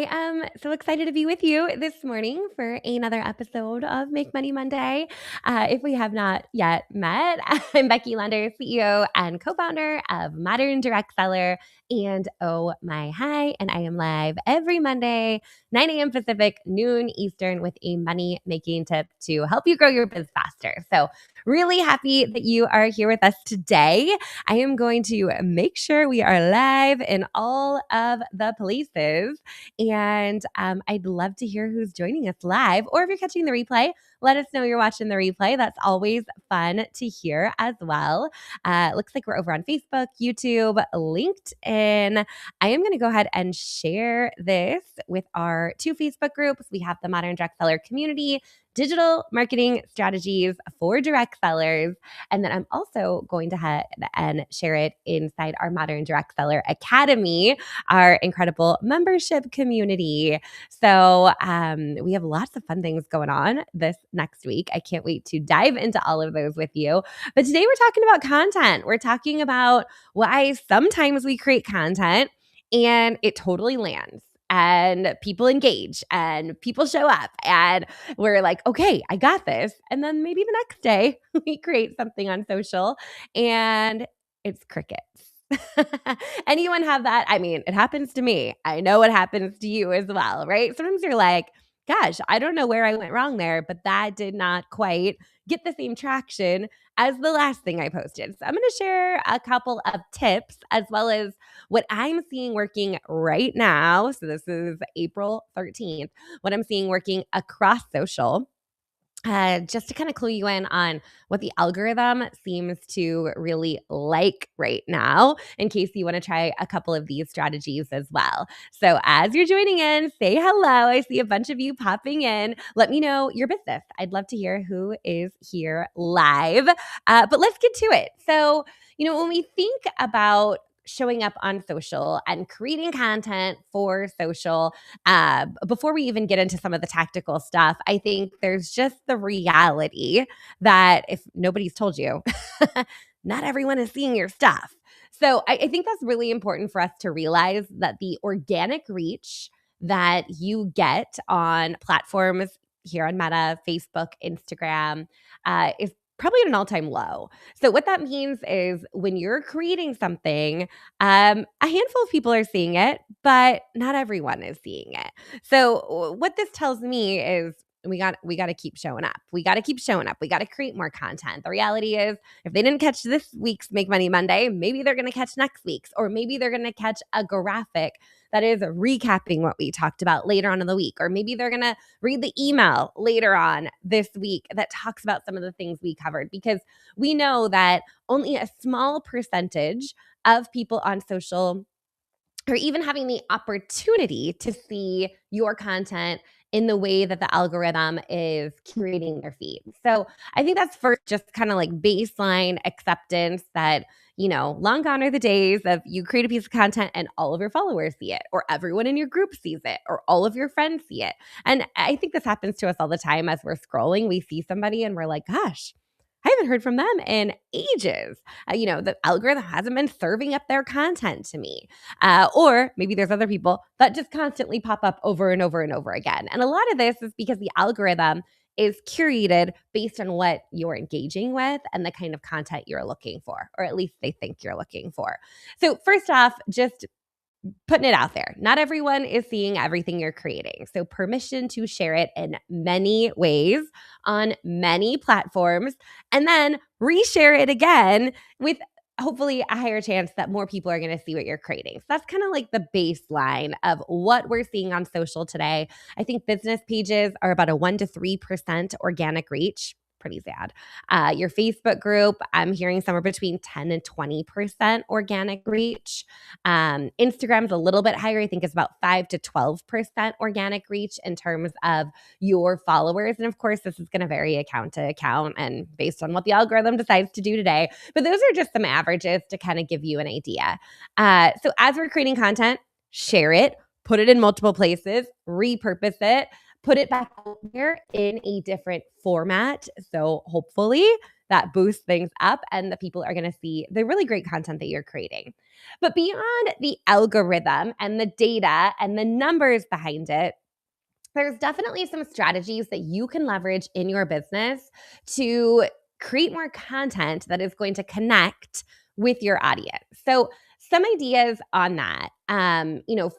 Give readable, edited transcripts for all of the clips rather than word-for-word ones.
I am so excited to be with you this morning for another episode of Make Money Monday. If we have not yet met, I'm Becky Lunder, CEO and co-founder of Modern Direct Seller and Oh My Hi, and I am live every Monday, 9 a.m. Pacific, noon Eastern, with a money-making tip to help you grow your biz faster. So really happy that you are here with us today. I am going to make sure we are live in all of the places. And I'd love to hear who's joining us live. Or if you're catching the replay, let us know you're watching the replay. That's always fun to hear as well. Looks like we're over on Facebook, YouTube, LinkedIn. I am going to go ahead and share this with our two Facebook groups. We have the Modern Direct Seller Community, Digital Marketing Strategies for Direct Sellers. And then I'm also going to head and share it inside our Modern Direct Seller Academy, our incredible membership community. So we have lots of fun things going on this next week. I can't wait to dive into all of those with you. But today we're talking about content. We're talking about why sometimes we create content and it totally lands. And people engage and people show up and we're like, okay, I got this. And then maybe the next day we create something on social and it's crickets. Anyone have that? I mean, it happens to me. I know it happens to you as well, right? Sometimes you're like, gosh, I don't know where I went wrong there, but that did not quite get the same traction as the last thing I posted. So I'm going to share a couple of tips as well as what I'm seeing working right now. So this is April 13th, what I'm seeing working across social. Just to kind of clue you in on what the algorithm seems to really like right now, in case you want to try a couple of these strategies as well. So as you're joining in, say hello. I see a bunch of you popping in. Let me know your business. I'd love to hear who is here live. But let's get to it. So, when we think about showing up on social and creating content for social, before we even get into some of the tactical stuff, I think there's just the reality that if nobody's told you, not everyone is seeing your stuff. So I think that's really important for us to realize that the organic reach that you get on platforms here on Meta, Facebook, Instagram, is probably at an all-time low. So what that means is when you're creating something, a handful of people are seeing it, but not everyone is seeing it. So what this tells me is we got to keep showing up. We got to keep showing up. We got to create more content. The reality is if they didn't catch this week's Make Money Monday, maybe they're going to catch next week's, or maybe they're going to catch a graphic that is recapping what we talked about later on in the week, or maybe they're going to read the email later on this week that talks about some of the things we covered, because we know that only a small percentage of people on social or even having the opportunity to see your content in the way that the algorithm is curating their feed. So I think that's first just kind of like baseline acceptance that, long gone are the days of you create a piece of content and all of your followers see it, or everyone in your group sees it, or all of your friends see it. And I think this happens to us all the time as we're scrolling. We see somebody and we're like, gosh, I haven't heard from them in ages. The algorithm hasn't been serving up their content to me. Or maybe there's other people that just constantly pop up over and over and over again. And a lot of this is because the algorithm is curated based on what you're engaging with and the kind of content you're looking for, or at least they think you're looking for. So first off, just putting it out there. Not everyone is seeing everything you're creating. So permission to share it in many ways on many platforms, and then reshare it again with hopefully a higher chance that more people are going to see what you're creating. So that's kind of like the baseline of what we're seeing on social today. I think business pages are about a 1% to 3% organic reach. Pretty sad. Your Facebook group, I'm hearing somewhere between 10 and 20% organic reach. Instagram's a little bit higher. I think it's about 5 to 12% organic reach in terms of your followers. And of course, this is going to vary account to account and based on what the algorithm decides to do today. But those are just some averages to kind of give you an idea. So as we're creating content, share it, put it in multiple places, repurpose it. put it back out there in a different format. So hopefully that boosts things up and the people are going to see the really great content that you're creating. But beyond the algorithm and the data and the numbers behind it, there's definitely some strategies that you can leverage in your business to create more content that is going to connect with your audience. So, some ideas on that.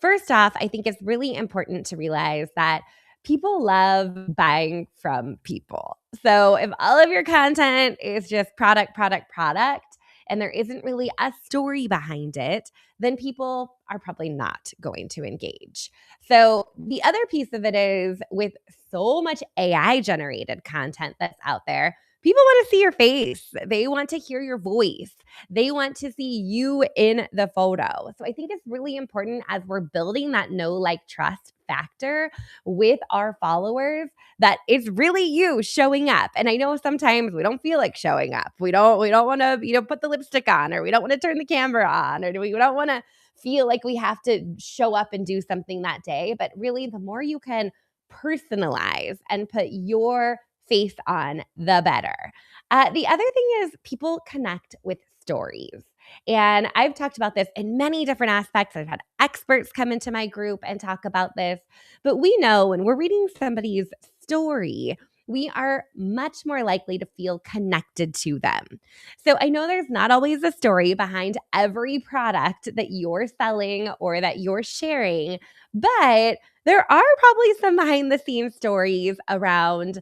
First off, I think it's really important to realize that people love buying from people. So, if all of your content is just product, product, product, and there isn't really a story behind it, then people are probably not going to engage. So, the other piece of it is with so much AI generated content that's out there, people want to see your face. They want to hear your voice. They want to see you in the photo. So, I think it's really important as we're building that know, like, trust factor with our followers that it's really you showing up. And I know sometimes we don't feel like showing up. We don't want to, put the lipstick on, or we don't want to turn the camera on, or we don't want to feel like we have to show up and do something that day. But really, the more you can personalize and put your face on, the better. The other thing is people connect with stories. And I've talked about this in many different aspects. I've had experts come into my group and talk about this. But we know when we're reading somebody's story, we are much more likely to feel connected to them. So I know there's not always a story behind every product that you're selling or that you're sharing, but there are probably some behind the scenes stories around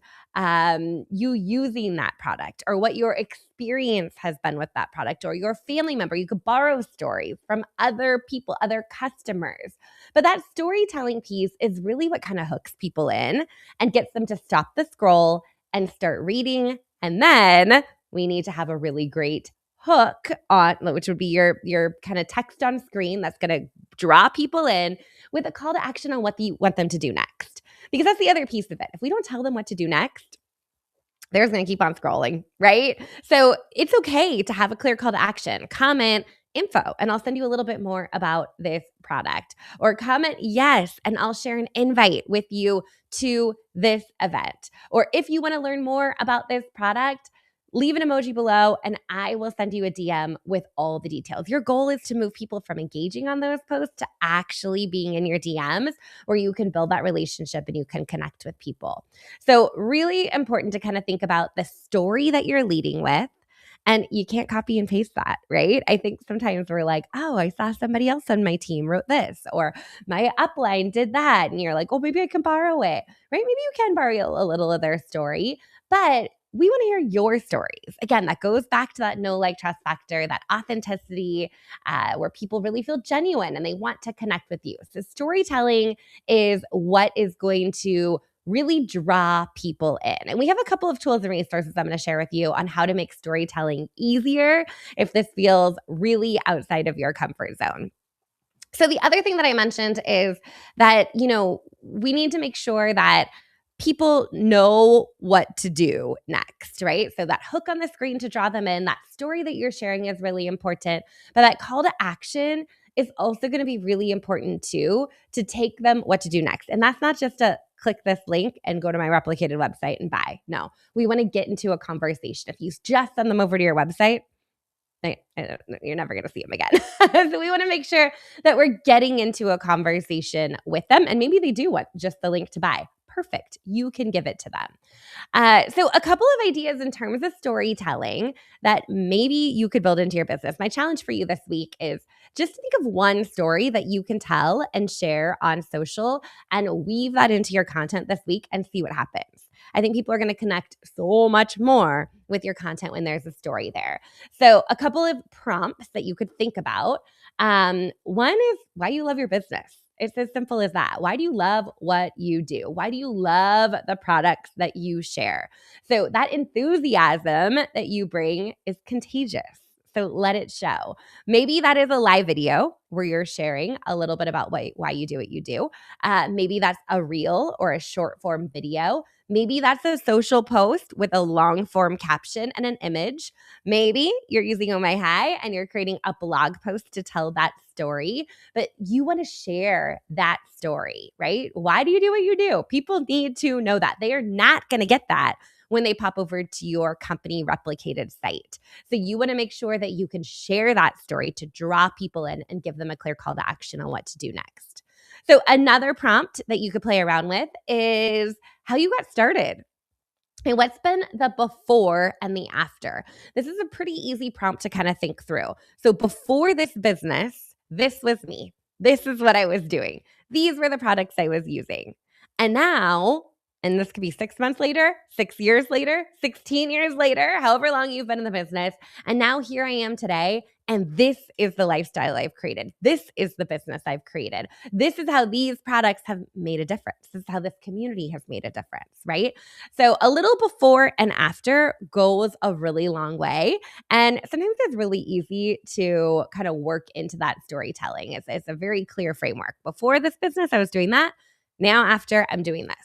you using that product or what your experience has been with that product or your family member. You could borrow stories from other people, other customers. But that storytelling piece is really what kind of hooks people in and gets them to stop the scroll and start reading. And then we need to have a really great hook on, which would be your kind of text on screen that's going to draw people in with a call to action on what you want them to do next. Because that's the other piece of it. If we don't tell them what to do next, they're going to keep on scrolling, right? So it's okay to have a clear call to action. Comment info, and I'll send you a little bit more about this product. Or comment yes, and I'll share an invite with you to this event. Or if you want to learn more about this product, leave an emoji below and I will send you a DM with all the details. Your goal is to move people from engaging on those posts to actually being in your DMs where you can build that relationship and you can connect with people. So really important to kind of think about the story that you're leading with. And you can't copy and paste that, right? I think sometimes we're like, oh, I saw somebody else on my team wrote this, or my upline did that. And you're like, oh, maybe I can borrow it, right? Maybe you can borrow a little of their story, but we want to hear your stories. Again, that goes back to that know, like, trust factor, that authenticity, where people really feel genuine and they want to connect with you. So storytelling is what is going to really draw people in. And we have a couple of tools and resources I'm going to share with you on how to make storytelling easier if this feels really outside of your comfort zone. So the other thing that I mentioned is that, we need to make sure that people know what to do next, right? So that hook on the screen to draw them in, that story that you're sharing is really important, but that call to action is also going to be really important too, to take them what to do next. And that's not just a click this link and go to my replicated website and buy. No, we want to get into a conversation. If you just send them over to your website, you're never going to see them again. So we want to make sure that we're getting into a conversation with them. And maybe they do want just the link to buy. Perfect. You can give it to them. So a couple of ideas in terms of storytelling that maybe you could build into your business. My challenge for you this week is just to think of one story that you can tell and share on social and weave that into your content this week and see what happens. I think people are going to connect so much more with your content when there's a story there. So a couple of prompts that you could think about. One is why you love your business. It's as simple as that. Why do you love what you do? Why do you love the products that you share? So that enthusiasm that you bring is contagious. So let it show. Maybe that is a live video where you're sharing a little bit about why you do what you do. Maybe that's a reel or a short form video. Maybe that's a social post with a long form caption and an image. Maybe you're using Oh My High and you're creating a blog post to tell that story, but you want to share that story, right? Why do you do what you do? People need to know that. They are not going to get that when they pop over to your company replicated site. So you want to make sure that you can share that story to draw people in and give them a clear call to action on what to do next. So another prompt that you could play around with is how you got started. And what's been the before and the after? This is a pretty easy prompt to kind of think through. So before this business, this was me. This is what I was doing. These were the products I was using. And now, and this could be 6 months later, 6 years later, 16 years later, however long you've been in the business. And now here I am today. And this is the lifestyle I've created. This is the business I've created. This is how these products have made a difference. This is how this community has made a difference, right? So a little before and after goes a really long way. And sometimes it's really easy to kind of work into that storytelling. It's a very clear framework. Before this business, I was doing that. Now after, I'm doing this.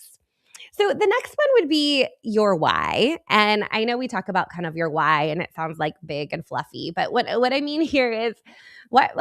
So the next one would be your why. And I know we talk about kind of your why and it sounds like big and fluffy, but what I mean here is what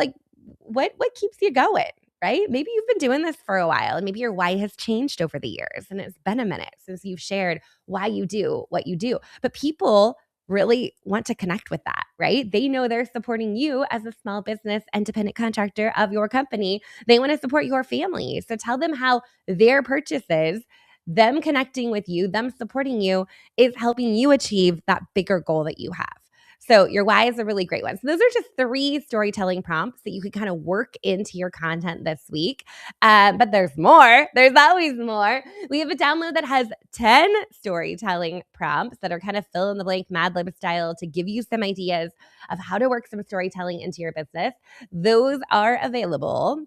keeps you going, right? Maybe you've been doing this for a while and maybe your why has changed over the years and it's been a minute since you've shared why you do what you do. But people really want to connect with that, right? They know they're supporting you as a small business independent contractor of your company. They want to support your family. So tell them how their purchases, them connecting with you, them supporting you is helping you achieve that bigger goal that you have. So your why is a really great one. So those are just 3 storytelling prompts that you can kind of work into your content this week. But there's more. There's always more. We have a download that has 10 storytelling prompts that are kind of fill in the blank Mad Lib style to give you some ideas of how to work some storytelling into your business. Those are available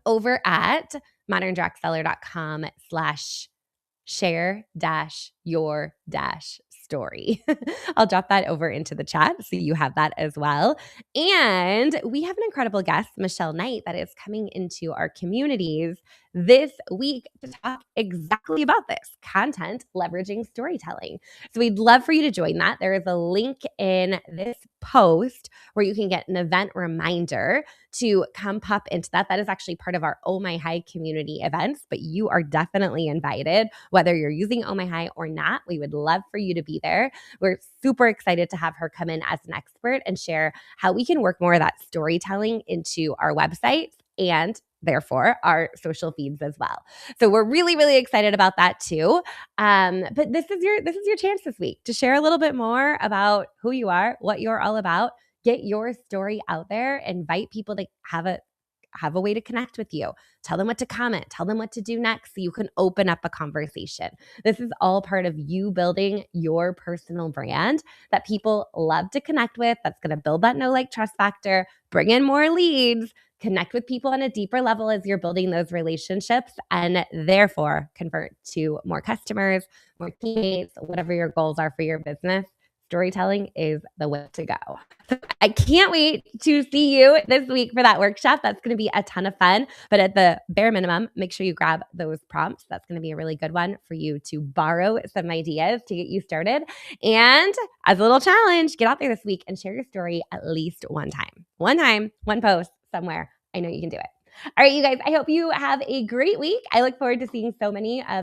over at moderndirect-seller.com/share-your-story. I'll drop that over into the chat so you have that as well. And we have an incredible guest, Michelle Knight, that is coming into our communities this week to talk exactly about this content leveraging storytelling. So we'd love for you to join that. There is a link in this post where you can get an event reminder to come pop into that. That is actually part of our Oh My High community events, but you are definitely invited, whether you're using Oh My High or not. We would love for you to be there. We're super excited to have her come in as an expert and share how we can work more of that storytelling into our websites and therefore our social feeds as well. So we're really, really excited about that too. But this is your chance this week to share a little bit more about who you are, what you're all about. Get your story out there. Invite people to have a way to connect with you. Tell them what to comment. Tell them what to do next so you can open up a conversation. This is all part of you building your personal brand that people love to connect with. That's going to build that know, like, trust factor, bring in more leads, connect with people on a deeper level as you're building those relationships, and therefore convert to more customers, more teammates, whatever your goals are for your business. Storytelling is the way to go. So I can't wait to see you this week for that workshop. That's going to be a ton of fun. But at the bare minimum, make sure you grab those prompts. That's going to be a really good one for you to borrow some ideas to get you started. And as a little challenge, get out there this week and share your story at least one time, one post somewhere. I know you can do it. All right, you guys, I hope you have a great week. I look forward to seeing so many of